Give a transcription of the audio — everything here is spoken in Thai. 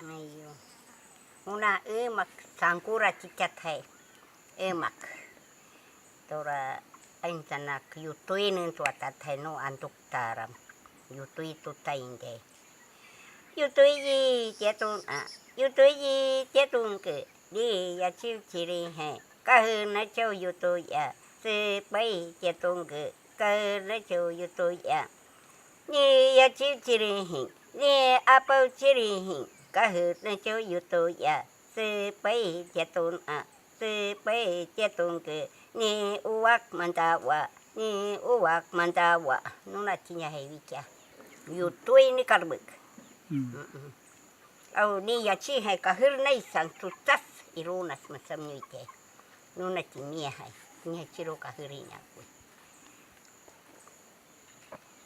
ไม่อยู่หัวหน้ามักสังกุระจิตใจมักตัวอันจะนักอยู่ตัวนึงตัวตัดไทยโนอันตุกตารำอยู่ตัวตุตัยอินเดอยู่ตัวยีเจตุนอยู่ตัวยีเจตุนเกดียาชิวชิริให้ก็คือนักเจ้าอยู่ตัวยาสืบไปเจตุนเกก็นักเจ้าอยู่ตัวยานี่ยาชิวชิริหินี่อาเปิลชิริหิก็คือนักเจ้าอยู่ตัวยาสืบไปเจตุนสืบไปเจตุนเกนี่อุวักมันตาวะนี่อุวักมันตาวะนู่นน่ะที่ยังให้วิจารอยู่ตัวนี่กระบึกเอานี่ยาชีให้ก็คือในสังสุตัสอิรุนัสมันสำนึกเจนู่นน่ะที่นี่ให้นี่ชิโรก็คือนี่นะ